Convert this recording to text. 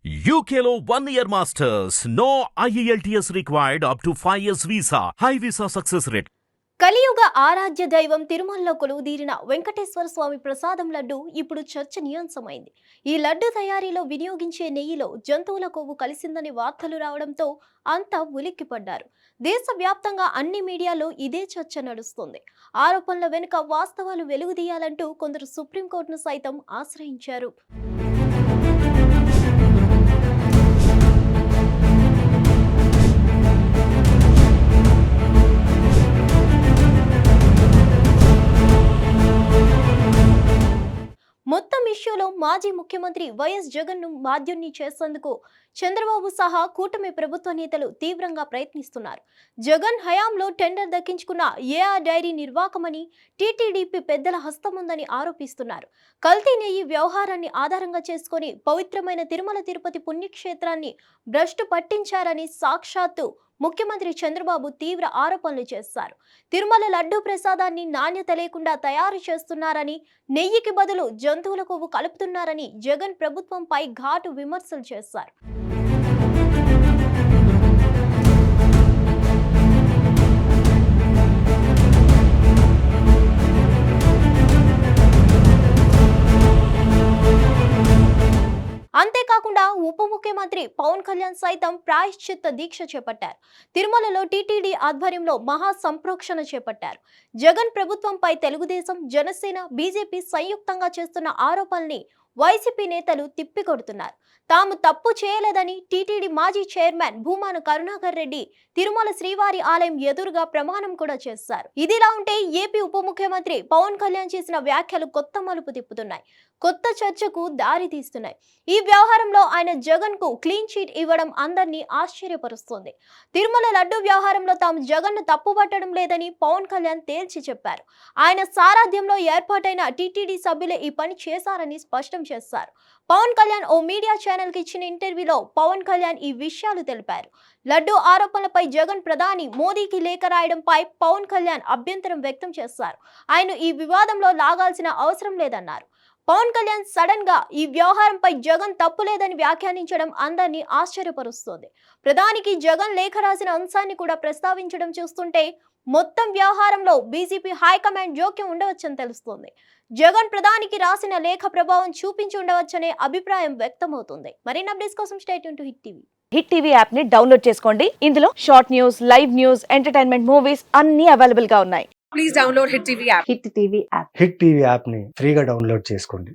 UKLO 1 year masters. No IELTS required up to 5 years visa. High visa success rate. కలియుగ ఆరాధ్య దైవం తిరుమలలో కొలువుదీరిన వెంకటేశ్వర స్వామి ప్రసాదం లడ్డు ఇప్పుడు చర్చనీయాంశమైంది. ఈ లడ్డు తయారీలో వినియోగించే నెయ్యిలో జంతువుల కొవ్వు కలిసిందని వార్తలు రావడంతో అంతా ఉలిక్కిపడ్డారు. దేశవ్యాప్తంగా అన్ని మీడియాలో ఇదే చర్చ నడుస్తుంది. ఆరోపణల వెనుక వాస్తవాలు వెలుగుదీయాలంటూ కొందరు సుప్రీంకోర్టును సైతం ఆశ్రయించారు. మొత్తం ఇష్యూలో మాజీ ముఖ్యమంత్రి వైఎస్ జగన్ను బాధ్యుణ్ణి చేసేందుకు చంద్రబాబు సహా కూటమి ప్రభుత్వ నేతలు తీవ్రంగా ప్రయత్నిస్తున్నారు. జగన్ హయాంలో టెండర్ దక్కించుకున్న ఏఆర్ డైరీ నిర్వాకమని టీటీడీపీ పెద్దల హస్తముందని ఆరోపిస్తున్నారు. కల్తీ నెయ్యి వ్యవహారాన్ని ఆధారంగా చేసుకుని పవిత్రమైన తిరుమల తిరుపతి పుణ్యక్షేత్రాన్ని భ్రష్టు పట్టించారని సాక్షాత్తు ముఖ్యమంత్రి చంద్రబాబు తీవ్ర ఆరోపణలు చేశారు. తిరుమల లడ్డూ ప్రసాదాన్ని నాణ్యత లేకుండా తయారు చేస్తున్నారని, నెయ్యికి బదులు జంతువుల కొవ్వు కలుపుతున్నారని జగన్ ప్రభుత్వంపై ఘాటు విమర్శలు చేశారు. అంతేకాకుండా ఉప ముఖ్యమంత్రి పవన్ కళ్యాణ్ సైతం ప్రాయశ్చిత్త దీక్ష చేపట్టారు. తిరుమలలో టీటీడీ ఆధ్వర్యంలో మహా సంప్రోక్షణ చేపట్టారు. జగన్ ప్రభుత్వంపై తెలుగుదేశం, జనసేన, బీజేపీ సంయుక్తంగా చేస్తున్న ఆరోపణల్ని వైసీపీ నేతలు తిప్పికొడుతున్నారు. తాము తప్పు చేయలేదని టీటీడీ మాజీ చైర్మన్ భూమాన కరుణాకర్ రెడ్డి తిరుమల శ్రీవారి ఆలయం ఎదురుగా ప్రమాణం కూడా చేశారు. ఇదిలా ఉంటే ఏపీ ఉప ముఖ్యమంత్రి పవన్ కళ్యాణ్ చేసిన వ్యాఖ్యలు కొత్త మలుపు తిప్పుతున్నాయి, కొత్త చర్చకు దారి తీస్తున్నాయి. ఈ వ్యవహారంలో ఆయన జగన్ కు క్లీన్ చీట్ ఇవ్వడం అందరినీ ఆశ్చర్యపరుస్తోంది. తిరుమల లడ్డు వ్యవహారంలో తాము జగన్ ను తప్పుపట్టడం లేదని పవన్ కళ్యాణ్ తేల్చి చెప్పారు. ఆయన సారథ్యంలో ఏర్పాటైన టీటీడీ సభ్యులే ఈ పని చేశారని స్పష్టం చేశారు. పవన్ కళ్యాణ్ ఓ మీడియా ఛానల్ కి ఇచ్చిన ఇంటర్వ్యూలో పవన్ కళ్యాణ్ ఈ విషయాలు తెలిపారు. లడ్డు ఆరోపణలపై జగన్ ప్రధాని మోదీకి లేఖ రాయడంపై పవన్ కళ్యాణ్ అభ్యంతరం వ్యక్తం చేశారు. ఆయన ఈ వివాదంలో లాగాల్సిన అవసరం లేదన్నారు. పవన్ కళ్యాణ్ సడన్ గా ఈ వ్యవహారంపై జగన్ తప్పు లేదని వ్యాఖ్యానించడం అందరినీ ఆశ్చర్యపరుస్తోంది. ప్రధానికి జగన్ లేఖ రాసిన అంశాన్ని కూడా ప్రస్తావించడం చూస్తుంటే మొత్తం వ్యవహారంలో బీజేపీ హైకమాండ్ జోక్యం ఉండవచ్చని తెలుస్తోంది. జగన్ ప్రధానికి రాసిన లేఖ ప్రభావం చూపించి ఉండవచ్చనే అభిప్రాయం వ్యక్తమవుతుంది. మరిన్ని అప్డేట్స్ కోసం stay tune to hit TV. Hit TV app ని డౌన్లోడ్ చేసుకోండి. ఇందులో short news, live news, entertainment movies అన్ని అవైలబుల్ గా ఉన్నాయి. Please download Hit TV app. Hit TV app. Hit TV app ని ఫ్రీగా డౌన్లోడ్ చేసుకోండి.